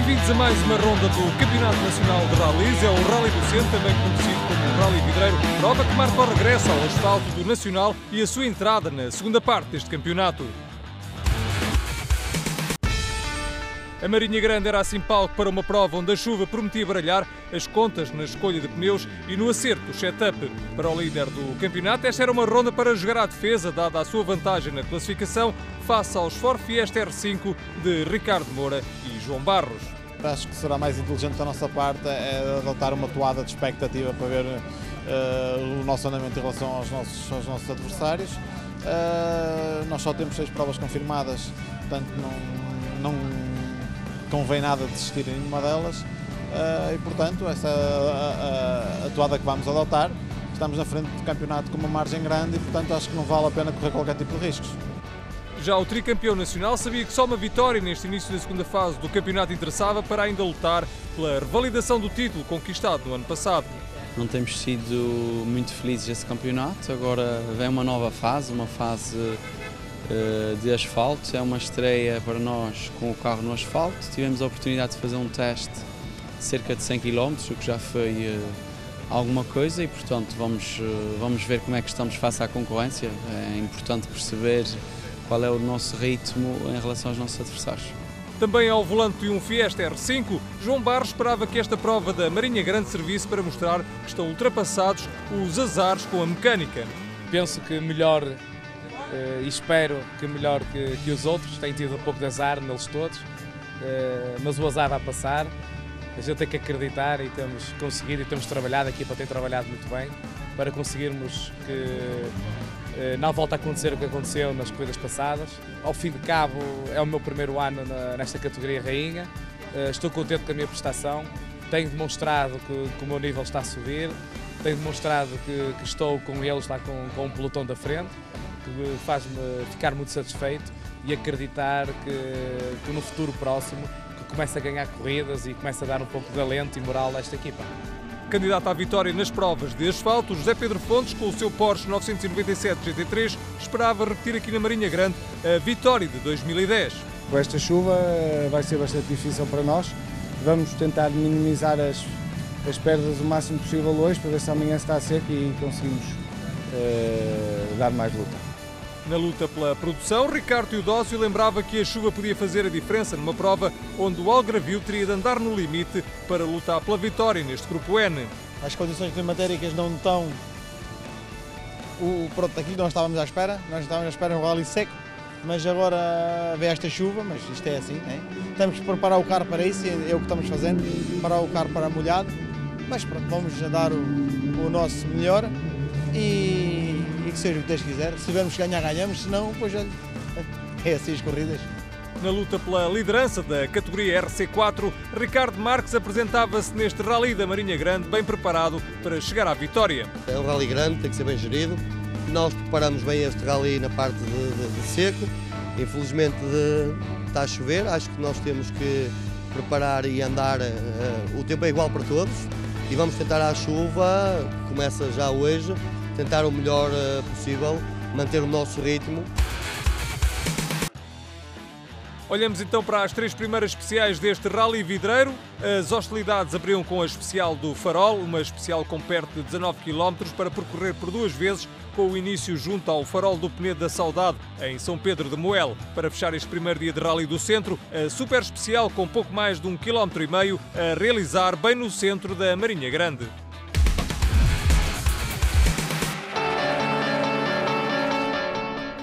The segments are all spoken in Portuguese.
Bem-vindos a mais uma ronda do Campeonato Nacional de Rallys. É o Rally do Centro, também conhecido como o Rally Vidreiro, prova que marca o regresso ao asfalto do Nacional e a sua entrada na segunda parte deste campeonato. A Marinha Grande era assim palco para uma prova onde a chuva prometia baralhar as contas na escolha de pneus e no acerto do setup. Para o líder do campeonato, esta era uma ronda para jogar à defesa, dada a sua vantagem na classificação, face aos Ford Fiesta R5 de Ricardo Moura e João Barros. Acho que será mais inteligente da nossa parte adotar uma toada de expectativa para ver o nosso andamento em relação aos nossos adversários. Nós só temos 6 provas confirmadas, portanto não convém nada desistir em nenhuma delas e, portanto, essa é a toada que vamos adotar. Estamos na frente do campeonato com uma margem grande e, portanto, acho que não vale a pena correr qualquer tipo de riscos. Já o tricampeão nacional sabia que só uma vitória neste início da segunda fase do campeonato interessava para ainda lutar pela revalidação do título conquistado no ano passado. Não temos sido muito felizes nesse campeonato, agora vem uma nova fase, uma fase de asfalto, é uma estreia para nós com o carro no asfalto. Tivemos a oportunidade de fazer um teste de cerca de 100 km, o que já foi alguma coisa e, portanto, vamos ver como é que estamos face à concorrência. É importante perceber qual é o nosso ritmo em relação aos nossos adversários. Também ao volante de um Fiesta R5, João Barros esperava que esta prova da Marinha Grande servisse para mostrar que estão ultrapassados os azares com a mecânica. Penso que melhor e espero que melhor que os outros, têm tido um pouco de azar neles todos, mas o azar vai passar. A gente tem que acreditar e temos conseguido e temos trabalhado, a equipa tem trabalhado muito bem para conseguirmos que não volte a acontecer o que aconteceu nas corridas passadas. Ao fim de cabo, é o meu primeiro ano nesta categoria rainha. Estou contente com a minha prestação, tenho demonstrado que o meu nível está a subir, tenho demonstrado que estou com eles lá com um pelotão da frente, que faz-me ficar muito satisfeito e acreditar que no futuro próximo que comece a ganhar corridas e comece a dar um pouco de alento e moral a esta equipa. Candidato à vitória nas provas de asfalto, José Pedro Fontes, com o seu Porsche 997 GT3, esperava repetir aqui na Marinha Grande a vitória de 2010. Com esta chuva vai ser bastante difícil para nós. Vamos tentar minimizar as perdas o máximo possível hoje, para ver se amanhã está seco e conseguimos dar mais luta. Na luta pela produção, Ricardo Teodósio lembrava que a chuva podia fazer a diferença numa prova onde o Algarvio teria de andar no limite para lutar pela vitória neste Grupo N. As condições climatéricas não estão pronto aqui, nós estávamos à espera, um rally seco, mas agora vê esta chuva, mas isto é assim, né? Temos que preparar o carro para isso, é o que estamos fazendo, preparar o carro para molhado, mas pronto, vamos dar o nosso melhor e que seja o que Deus quiser. Se tivermos que ganhar, ganhamos, se não, pois olha, é assim as corridas. Na luta pela liderança da categoria RC4, Ricardo Marques apresentava-se neste Rally da Marinha Grande bem preparado para chegar à vitória. É um rally grande, tem que ser bem gerido. Nós preparamos bem este rally na parte de seco. Infelizmente está a chover, acho que nós temos que preparar e andar, o tempo é igual para todos e vamos tentar à chuva, que começa já hoje, tentar o melhor possível, manter o nosso ritmo. Olhamos então para as 3 primeiras especiais deste Rally Vidreiro. As hostilidades abriam com a especial do Farol, uma especial com perto de 19 km para percorrer por 2 vezes, com o início junto ao Farol do Penedo da Saudade, em São Pedro de Moel. Para fechar este primeiro dia de Rally do Centro, a super especial com pouco mais de 1,5 km a realizar bem no centro da Marinha Grande.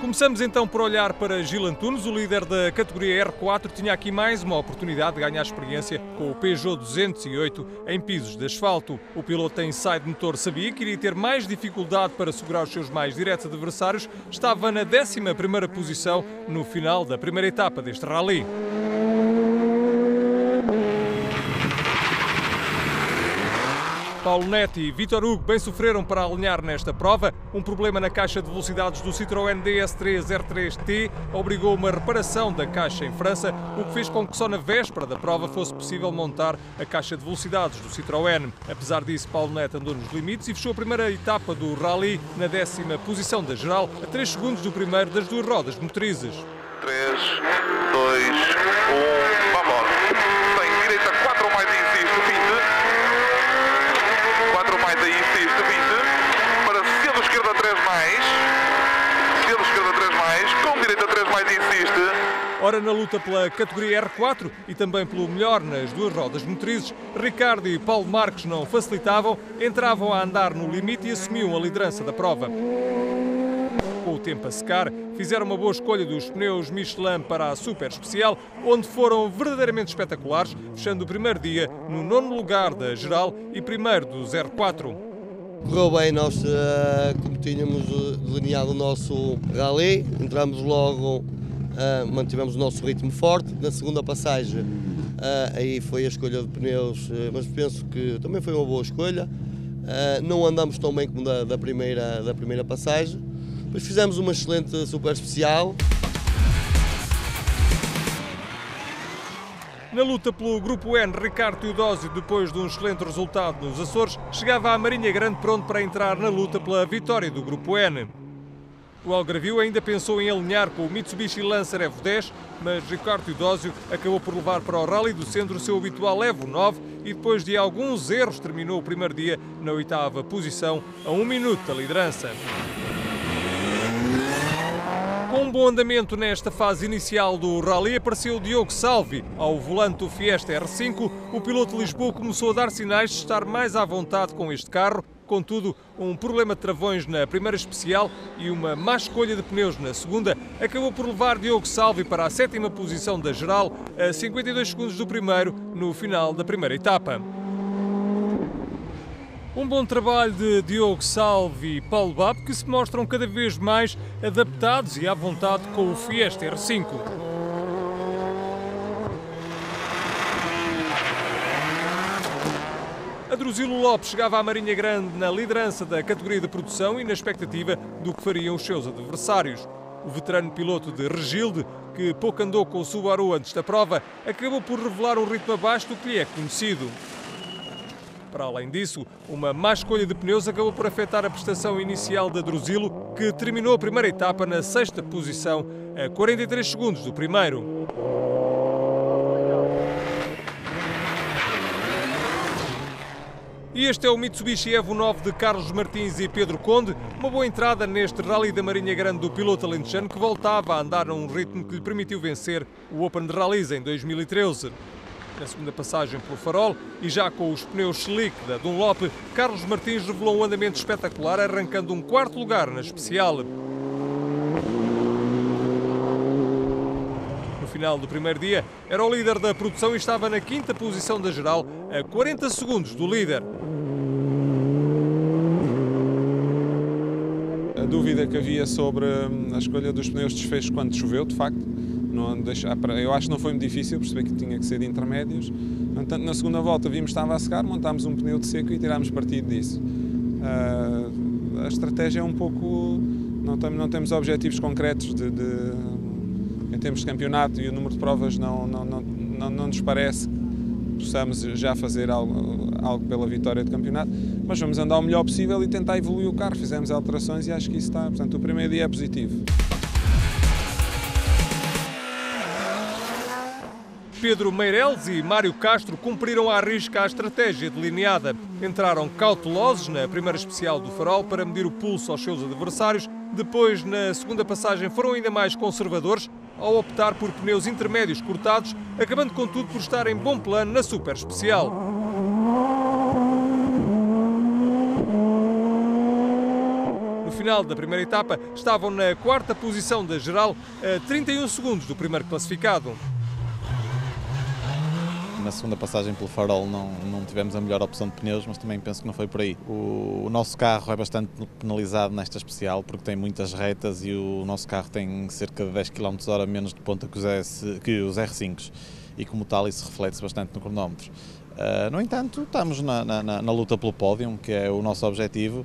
Começamos então por olhar para Gil Antunes, o líder da categoria R4, tinha aqui mais uma oportunidade de ganhar experiência com o Peugeot 208 em pisos de asfalto. O piloto em side motor sabia que iria ter mais dificuldade para segurar os seus mais diretos adversários, estava na 11ª posição no final da primeira etapa deste rally. Paulo Neto e Vítor Hugo bem sofreram para alinhar nesta prova. Um problema na caixa de velocidades do Citroën DS3 R3T obrigou uma reparação da caixa em França, o que fez com que só na véspera da prova fosse possível montar a caixa de velocidades do Citroën. Apesar disso, Paulo Neto andou nos limites e fechou a primeira etapa do rally na 10ª posição da geral, a 3 segundos do primeiro das 2 rodas motrizes. 3, 2, 1, vamos! Tem direito Ora, na luta pela categoria R4 e também pelo melhor nas duas rodas motrizes, Ricardo e Paulo Marques não facilitavam, entravam a andar no limite e assumiam a liderança da prova. Com o tempo a secar, fizeram uma boa escolha dos pneus Michelin para a Super Especial, onde foram verdadeiramente espetaculares, fechando o primeiro dia no 9º lugar da geral e primeiro do 04. Correu bem, nós como tínhamos delineado o nosso rally, entramos logo, mantivemos o nosso ritmo forte. Na segunda passagem aí foi a escolha de pneus, mas penso que também foi uma boa escolha. Não andamos tão bem como da primeira passagem. Depois fizemos uma excelente Super Especial. Na luta pelo Grupo N, Ricardo Teodósio, depois de um excelente resultado nos Açores, chegava à Marinha Grande pronto para entrar na luta pela vitória do Grupo N. O Algarvio ainda pensou em alinhar com o Mitsubishi Lancer Evo 10, mas Ricardo Teodósio acabou por levar para o Rally do Centro o seu habitual Evo 9 e depois de alguns erros terminou o primeiro dia na 8ª posição, a 1 minuto da liderança. Com um bom andamento nesta fase inicial do Rally, apareceu Diogo Salvi. Ao volante do Fiesta R5, o piloto de Lisboa começou a dar sinais de estar mais à vontade com este carro. Contudo, um problema de travões na primeira especial e uma má escolha de pneus na segunda acabou por levar Diogo Salvi para a 7ª posição da geral, a 52 segundos do primeiro, no final da primeira etapa. Um bom trabalho de Diogo Salvi e Paulo Bab, que se mostram cada vez mais adaptados e à vontade com o Fiesta R5. Druzilo Lopes chegava à Marinha Grande na liderança da categoria de produção e na expectativa do que fariam os seus adversários. O veterano piloto de Regilde, que pouco andou com o Subaru antes da prova, acabou por revelar um ritmo abaixo do que lhe é conhecido. Para além disso, uma má escolha de pneus acabou por afetar a prestação inicial da Druzilo, que terminou a primeira etapa na 6ª posição, a 43 segundos do primeiro. E este é o Mitsubishi Evo 9 de Carlos Martins e Pedro Conde, uma boa entrada neste Rally da Marinha Grande do piloto alentejano, que voltava a andar a um ritmo que lhe permitiu vencer o Open de Rallys em 2013. Na segunda passagem pelo farol e já com os pneus slick da Dunlop, Carlos Martins revelou um andamento espetacular, arrancando um 4º lugar na especial. No final do primeiro dia, era o líder da produção e estava na 5ª posição da geral, a 40 segundos do líder. A dúvida que havia sobre a escolha dos pneus de desfecho quando choveu, de facto, eu acho que não foi muito difícil perceber que tinha que ser de intermédios. No entanto, na segunda volta vimos que estava a secar, montámos um pneu de seco e tirámos partido disso. A estratégia é um pouco... Não temos objetivos concretos em termos de campeonato e o número de provas não nos parece que possamos já fazer algo pela vitória do campeonato, mas vamos andar o melhor possível e tentar evoluir o carro. Fizemos alterações e acho que isso está. Portanto, o primeiro dia é positivo. Pedro Meireles e Mário Castro cumpriram à risca a estratégia delineada. Entraram cautelosos na primeira especial do farol para medir o pulso aos seus adversários. Depois, na segunda passagem, foram ainda mais conservadores ao optar por pneus intermédios cortados, acabando contudo por estar em bom plano na super especial. No final da primeira etapa, estavam na 4ª posição da geral, a 31 segundos do primeiro classificado. Na segunda passagem pelo farol não tivemos a melhor opção de pneus, mas também penso que não foi por aí. O nosso carro é bastante penalizado nesta especial porque tem muitas retas e o nosso carro tem cerca de 10 km/h menos de ponta que os R5s e como tal isso reflete-se bastante no cronómetro. No entanto, estamos na luta pelo pódio, que é o nosso objetivo.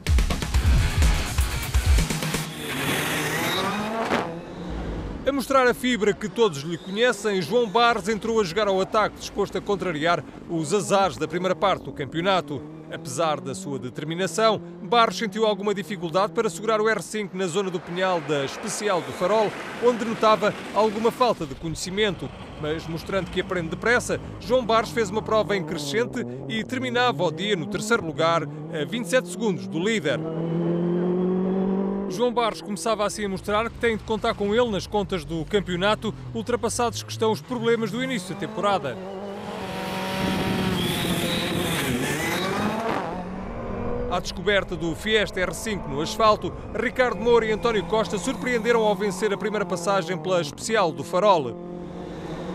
A mostrar a fibra que todos lhe conhecem, João Barros entrou a jogar ao ataque, disposto a contrariar os azares da primeira parte do campeonato. Apesar da sua determinação, Barros sentiu alguma dificuldade para segurar o R5 na zona do Pinhal da especial do farol, onde notava alguma falta de conhecimento. Mas mostrando que aprende depressa, João Barros fez uma prova em crescente e terminava o dia no 3º lugar, a 27 segundos do líder. João Barros começava assim a mostrar que tem de contar com ele nas contas do campeonato, ultrapassados que estão os problemas do início da temporada. À descoberta do Fiesta R5 no asfalto, Ricardo Moura e António Costa surpreenderam ao vencer a primeira passagem pela especial do Farol.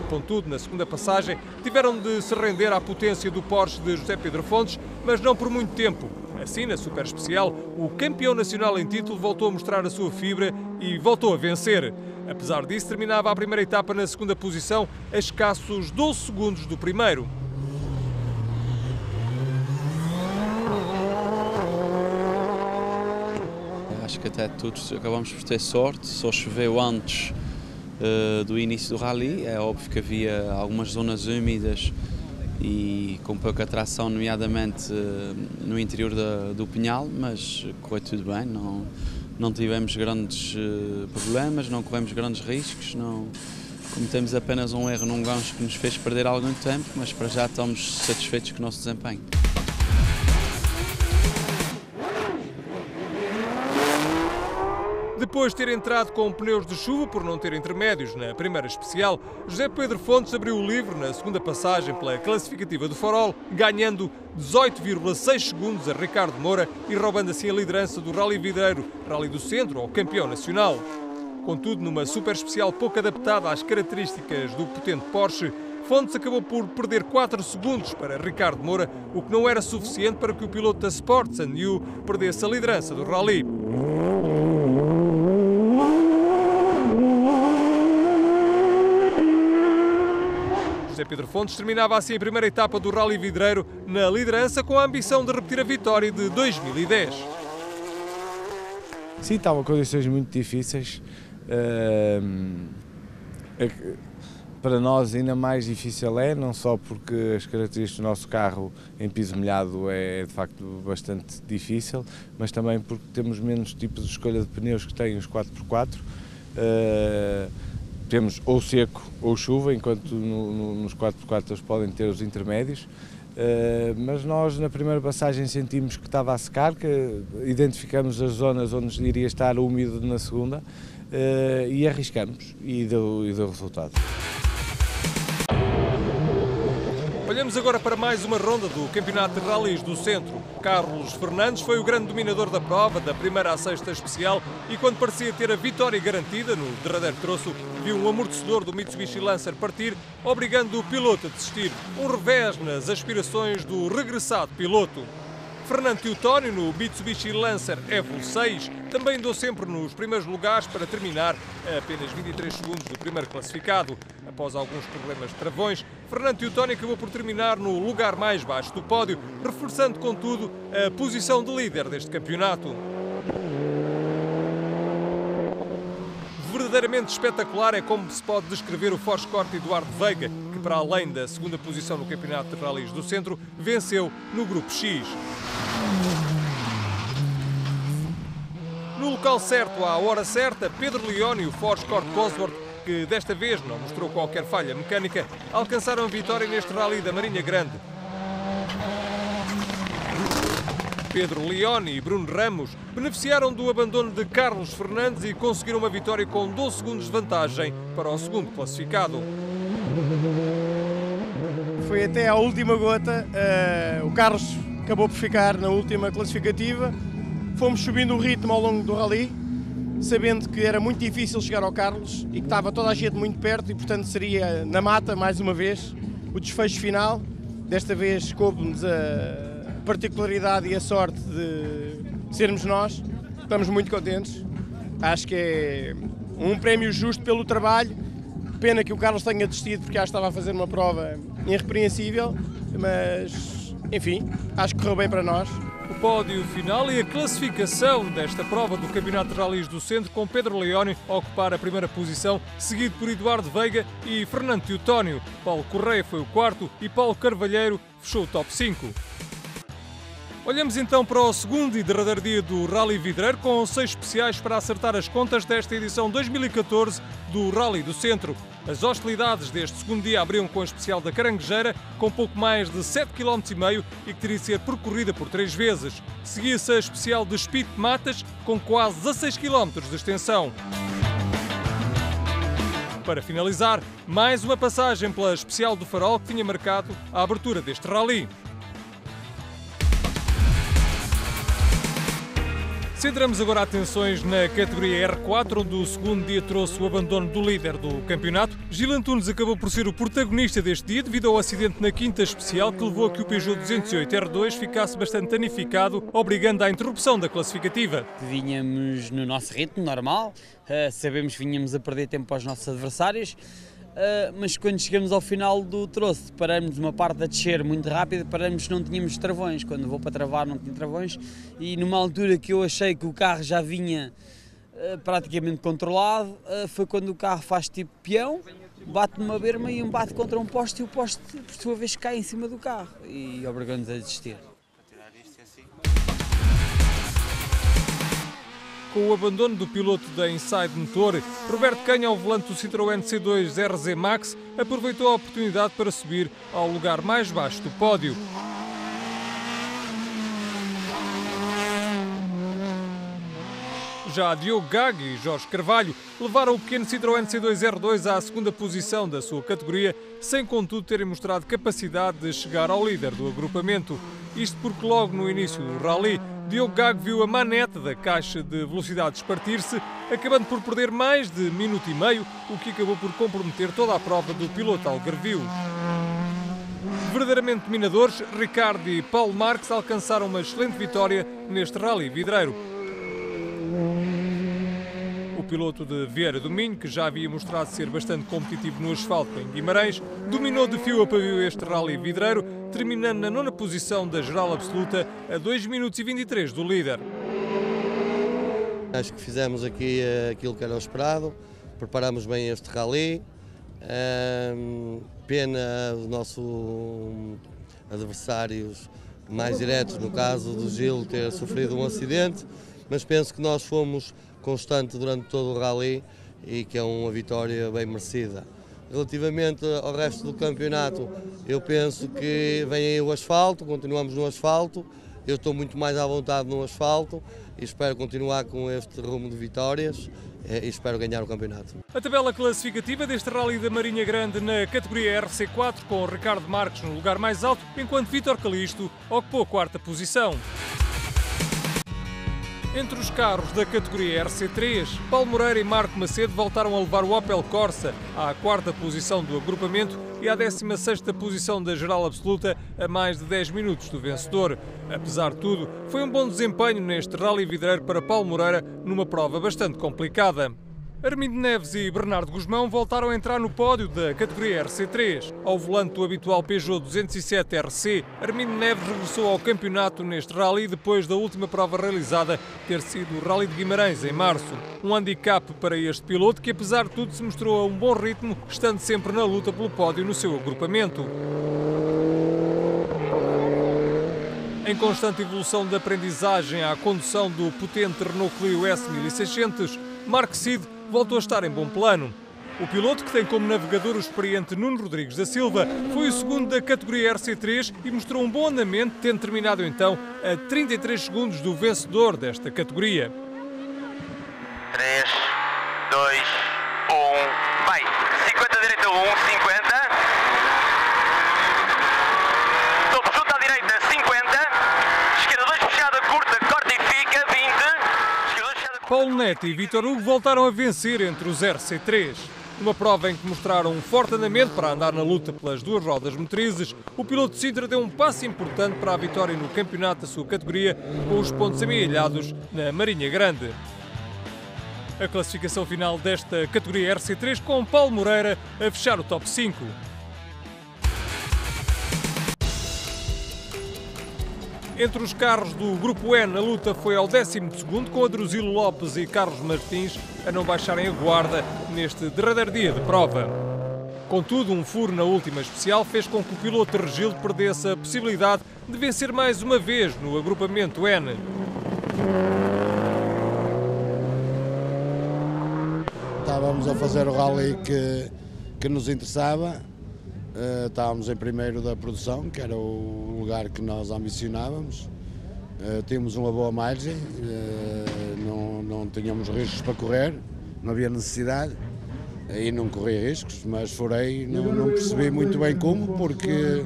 Contudo, na segunda passagem, tiveram de se render à potência do Porsche de José Pedro Fontes, mas não por muito tempo. Assim, na super especial, o campeão nacional em título voltou a mostrar a sua fibra e voltou a vencer. Apesar disso, terminava a primeira etapa na segunda posição, a escassos 12 segundos do primeiro. Acho que até todos acabamos por ter sorte, só choveu antes do início do rally. É óbvio que havia algumas zonas úmidas e com pouca tração, nomeadamente no interior do Pinhal, mas correu tudo bem, não tivemos grandes problemas, não corremos grandes riscos, não cometemos apenas um erro num gancho que nos fez perder algum tempo, mas para já estamos satisfeitos com o nosso desempenho. Depois de ter entrado com pneus de chuva por não ter intermédios na primeira especial, José Pedro Fontes abriu o livro na segunda passagem pela classificativa do Farol, ganhando 18,6 segundos a Ricardo Moura e roubando assim a liderança do Rally Videiro, Rally do Centro ou campeão nacional. Contudo, numa super especial pouco adaptada às características do potente Porsche, Fontes acabou por perder 4 segundos para Ricardo Moura, o que não era suficiente para que o piloto da Sports & U perdesse a liderança do Rally. José Pedro Fontes terminava assim a primeira etapa do Rally Videiro na liderança com a ambição de repetir a vitória de 2010. Sim, estavam condições muito difíceis. Para nós ainda mais difícil não só porque as características do nosso carro em piso molhado é de facto bastante difícil, mas também porque temos menos tipos de escolha de pneus que têm os 4x4. Temos ou seco ou chuva, enquanto nos 4x4 eles podem ter os intermédios. Mas nós na primeira passagem sentimos que estava a secar, que identificamos as zonas onde iria estar úmido na segunda e arriscamos e deu resultado. Olhamos agora para mais uma ronda do Campeonato de Rallys do Centro. Carlos Fernandes foi o grande dominador da prova, da primeira à sexta especial, e quando parecia ter a vitória garantida no derradeiro troço, viu um amortecedor do Mitsubishi Lancer partir, obrigando o piloto a desistir. Um revés nas aspirações do regressado piloto. Fernando Teutónio, no Mitsubishi Lancer Evo 6, também andou sempre nos primeiros lugares para terminar a apenas 23 segundos do primeiro classificado. Após alguns problemas de travões, Fernando Teutónio acabou por terminar no lugar mais baixo do pódio, reforçando, contudo, a posição de líder deste campeonato. Verdadeiramente espetacular é como se pode descrever o Force Corte Eduardo Veiga, que para além da segunda posição no Campeonato de Rallys do Centro, venceu no Grupo X. No local certo, à hora certa, Pedro Leone e o Force Corte Cosworth, que desta vez não mostrou qualquer falha mecânica, alcançaram a vitória neste Rally da Marinha Grande. Pedro Leone e Bruno Ramos beneficiaram do abandono de Carlos Fernandes e conseguiram uma vitória com 12 segundos de vantagem para o segundo classificado. Foi até à última gota, o Carlos acabou por ficar na última classificativa. Fomos subindo o ritmo ao longo do rally, sabendo que era muito difícil chegar ao Carlos e que estava toda a gente muito perto e, portanto, seria na mata, mais uma vez, o desfecho final. Desta vez coube-nos a particularidade e a sorte de sermos nós. Estamos muito contentes. Acho que é um prémio justo pelo trabalho. Pena que o Carlos tenha desistido porque já estava a fazer uma prova irrepreensível, mas, enfim, acho que correu bem para nós. O pódio final e a classificação desta prova do Campeonato de Rallys do Centro, com Pedro Leone a ocupar a primeira posição, seguido por Eduardo Veiga e Fernando Teutónio. Paulo Correia foi o quarto e Paulo Carvalheiro fechou o top 5. Olhamos então para o segundo e derradeiro dia do Rally Vidreiro, com 6 especiais para acertar as contas desta edição 2014 do Rally do Centro. As hostilidades deste segundo dia abriam com a especial da Caranguejeira, com pouco mais de 7,5 km e que teria de ser percorrida por 3 vezes. Seguia-se a especial de Espírito de Matas, com quase 16 km de extensão. Para finalizar, mais uma passagem pela especial do Farol que tinha marcado a abertura deste rally. Centramos agora atenções na categoria R4, onde o segundo dia trouxe o abandono do líder do campeonato. Gil Antunes acabou por ser o protagonista deste dia devido ao acidente na quinta especial que levou a que o Peugeot 208 R2 ficasse bastante danificado, obrigando à interrupção da classificativa. Vinhamos no nosso ritmo normal, sabemos que vinhamos a perder tempo aos nossos adversários, mas quando chegamos ao final do troço, paramos numa parte a descer muito rápida, paramos que não tínhamos travões. Quando vou para travar não tinha travões e numa altura que eu achei que o carro já vinha praticamente controlado, foi quando o carro faz tipo peão, bate numa berma e bate contra um poste e o poste por sua vez cai em cima do carro e obrigou-nos a desistir. Com o abandono do piloto da Inside Motor, Roberto Canha, ao volante do Citroën C2 RZ Max, aproveitou a oportunidade para subir ao lugar mais baixo do pódio. Já Diogo Gago e Jorge Carvalho levaram o pequeno Citroën C2 R2 à segunda posição da sua categoria, sem contudo terem mostrado capacidade de chegar ao líder do agrupamento. Isto porque logo no início do rally, Diogo Gago viu a manete da caixa de velocidades partir-se, acabando por perder mais de 1,5 minuto, o que acabou por comprometer toda a prova do piloto algarvio. Verdadeiramente dominadores, Ricardo e Paulo Marques alcançaram uma excelente vitória neste Rally Vidreiro. O piloto de Vieira do Minho, que já havia mostrado ser bastante competitivo no asfalto em Guimarães, dominou de fio a pavio este Rally Vidreiro, terminando na 9ª posição da geral absoluta, a 2 minutos e 23 do líder. Acho que fizemos aqui aquilo que era o esperado, preparamos bem este rally. Pena os nossos adversários mais diretos, no caso do Gil, ter sofrido um acidente, mas penso que nós fomos constantes durante todo o rally e que é uma vitória bem merecida. Relativamente ao resto do campeonato, eu penso que vem aí o asfalto, continuamos no asfalto, eu estou muito mais à vontade no asfalto e espero continuar com este rumo de vitórias e espero ganhar o campeonato. A tabela classificativa deste Rally da Marinha Grande na categoria RC4, com Ricardo Marques no lugar mais alto, enquanto Vítor Calisto ocupou a 4ª posição. Entre os carros da categoria RC3, Paulo Moreira e Marco Macedo voltaram a levar o Opel Corsa à 4ª posição do agrupamento e à 16ª posição da geral absoluta, a mais de 10 minutos do vencedor. Apesar de tudo, foi um bom desempenho neste Rally Vidreiro para Paulo Moreira, numa prova bastante complicada. Armindo Neves e Bernardo Guzmão voltaram a entrar no pódio da categoria RC3. Ao volante do habitual Peugeot 207 RC, Armindo Neves regressou ao campeonato neste rally depois da última prova realizada ter sido o Rally de Guimarães, em março. Um handicap para este piloto que, apesar de tudo, se mostrou a um bom ritmo, estando sempre na luta pelo pódio no seu agrupamento. Em constante evolução de aprendizagem à condução do potente Renault Clio S1600, Mark Cid voltou a estar em bom plano. O piloto, que tem como navegador o experiente Nuno Rodrigues da Silva, foi o segundo da categoria RC3 e mostrou um bom andamento, tendo terminado então a 33 segundos do vencedor desta categoria. 3, 2, 1, vai! 50 direita 1, 50. Topo junto à direita 50. Esquerda 2 fechada, curta, corta e fica 20. Paulo Neto e Vítor Hugo voltaram a vencer entre os RC3. Numa prova em que mostraram um forte andamento para andar na luta pelas duas rodas motrizes, o piloto de Sintra deu um passo importante para a vitória no campeonato da sua categoria, com os pontos amealhados na Marinha Grande. A classificação final desta categoria RC3 com Paulo Moreira a fechar o top 5. Entre os carros do Grupo N, a luta foi ao 12º, com Adruzilo Lopes e Carlos Martins a não baixarem a guarda neste derradeiro dia de prova. Contudo, um furo na última especial fez com que o piloto Regildo perdesse a possibilidade de vencer mais uma vez no agrupamento N. Estávamos a fazer o rally que nos interessava, estávamos em primeiro da produção, que era o lugar que nós ambicionávamos, tínhamos uma boa margem, não tínhamos riscos para correr, não havia necessidade. Aí não corri riscos, mas furei, não percebi muito bem como, porque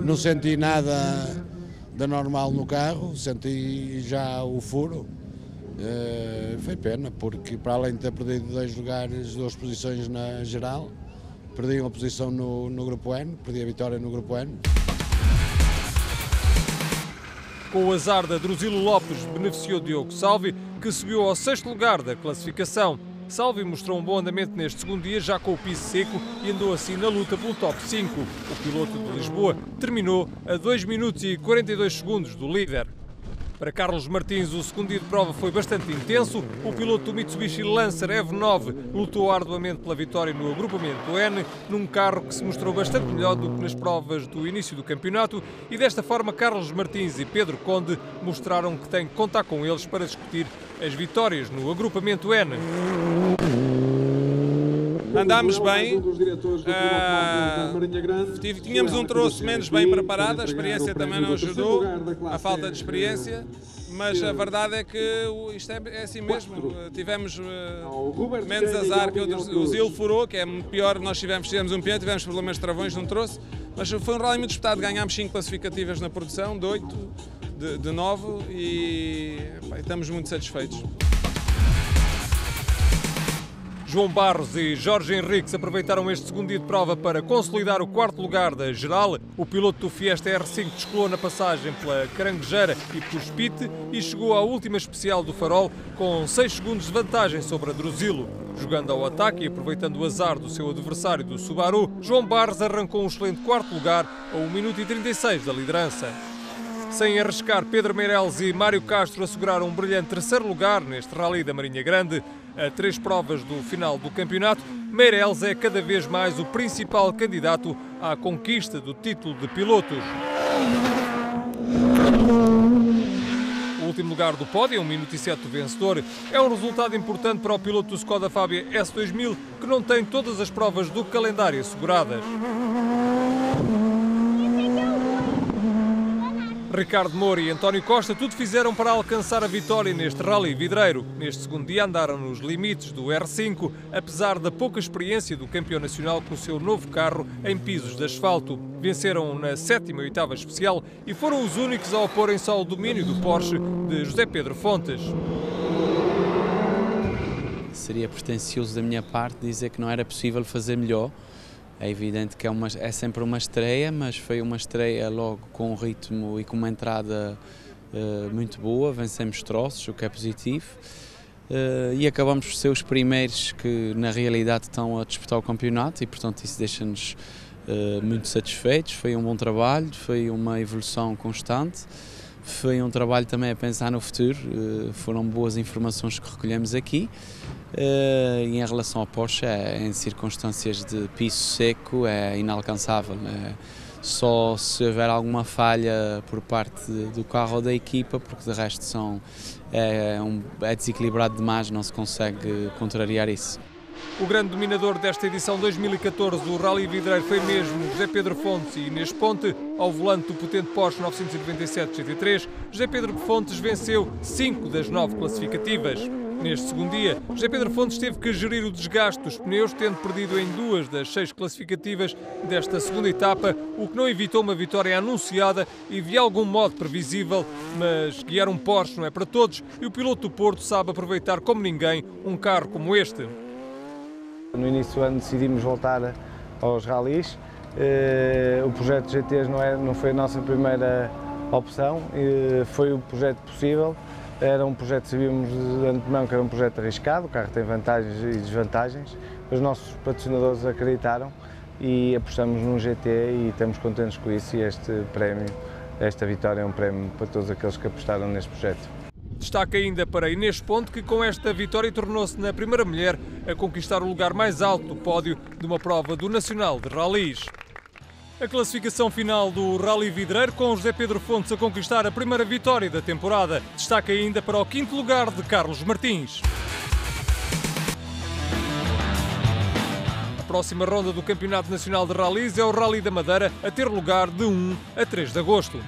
não senti nada de normal no carro, senti já o furo. Foi pena, porque para além de ter perdido 2 lugares, 2 posições na geral, perdi uma posição no Grupo N, perdi a vitória no Grupo N. Com o azar da Drusilo Lopes, beneficiou Diogo Salvi, que subiu ao 6º lugar da classificação. Salvi mostrou um bom andamento neste segundo dia, já com o piso seco, e andou assim na luta pelo top 5. O piloto de Lisboa terminou a 2 minutos e 42 segundos do líder. Para Carlos Martins, o segundo dia de prova foi bastante intenso. O piloto do Mitsubishi Lancer EV9 lutou arduamente pela vitória no agrupamento N, num carro que se mostrou bastante melhor do que nas provas do início do campeonato, e desta forma Carlos Martins e Pedro Conde mostraram que tem que contar com eles para discutir as vitórias no agrupamento N. Andámos bem, tínhamos um troço menos bem preparado, a experiência também não ajudou, a falta de experiência, mas a verdade é que isto é assim mesmo, tivemos menos azar que o Zil furou, que é muito pior, nós fizemos um pneu, tivemos problemas de travões num troço, mas foi um rally muito disputado, ganhámos 5 classificativas na produção, de 8, de 9 e estamos muito satisfeitos. João Barros e Jorge Henriques aproveitaram este segundo dia de prova para consolidar o 4º lugar da geral. O piloto do Fiesta R5 descolou na passagem pela Caranguejeira e pelo Spite e chegou à última especial do Farol com 6 segundos de vantagem sobre a Drusilo. Jogando ao ataque e aproveitando o azar do seu adversário do Subaru, João Barros arrancou um excelente 4º lugar a 1 minuto e 36 da liderança. Sem arriscar, Pedro Meireles e Mário Castro asseguraram um brilhante 3º lugar neste Rally da Marinha Grande. A 3 provas do final do campeonato, Meireles é cada vez mais o principal candidato à conquista do título de pilotos. O último lugar do pódio, 1 minuto e 7 do vencedor, é um resultado importante para o piloto do Skoda Fabia S2000, que não tem todas as provas do calendário asseguradas. Ricardo Moura e António Costa tudo fizeram para alcançar a vitória neste Rally Vidreiro. Neste segundo dia andaram nos limites do R5, apesar da pouca experiência do campeão nacional com o seu novo carro em pisos de asfalto. Venceram na 7ª e 8ª especial e foram os únicos a oporem-se ao domínio do Porsche de José Pedro Fontes. Seria pretencioso da minha parte dizer que não era possível fazer melhor. É evidente que é sempre uma estreia, mas foi uma estreia logo com um ritmo e com uma entrada muito boa, vencemos troços, o que é positivo, e acabamos por ser os primeiros que na realidade estão a disputar o campeonato e portanto isso deixa-nos muito satisfeitos. Foi um bom trabalho, foi uma evolução constante, foi um trabalho também a pensar no futuro, foram boas informações que recolhemos aqui. E em relação ao Porsche, em circunstâncias de piso seco, é inalcançável. Só se houver alguma falha por parte do carro ou da equipa, porque de resto é desequilibrado demais, não se consegue contrariar isso. O grande dominador desta edição 2014 do Rally Vidreiro foi mesmo José Pedro Fontes e Inês Ponte. Ao volante do potente Porsche 997 GT3, José Pedro Fontes venceu 5 das 9 classificativas. Neste segundo dia, José Pedro Fontes teve que gerir o desgaste dos pneus, tendo perdido em 2 das 6 classificativas desta segunda etapa, o que não evitou uma vitória anunciada e de algum modo previsível, mas guiar um Porsche não é para todos e o piloto do Porto sabe aproveitar como ninguém um carro como este. No início do ano decidimos voltar aos rallies. O projeto GTs não foi a nossa primeira opção, foi o projeto possível. Era um projeto, sabíamos de antemão que era um projeto arriscado, o carro tem vantagens e desvantagens. Os nossos patrocinadores acreditaram e apostamos num GT e estamos contentes com isso, e este prémio, esta vitória é um prémio para todos aqueles que apostaram neste projeto. Destaque ainda para Inês Ponte, que com esta vitória tornou-se na primeira mulher a conquistar o lugar mais alto do pódio de uma prova do Nacional de Rallys. A classificação final do Rally Vidreiro, com José Pedro Fontes a conquistar a primeira vitória da temporada. Destaque ainda para o 5º lugar de Carlos Martins. A próxima ronda do Campeonato Nacional de Rallys é o Rally da Madeira, a ter lugar de 1 a 3 de agosto.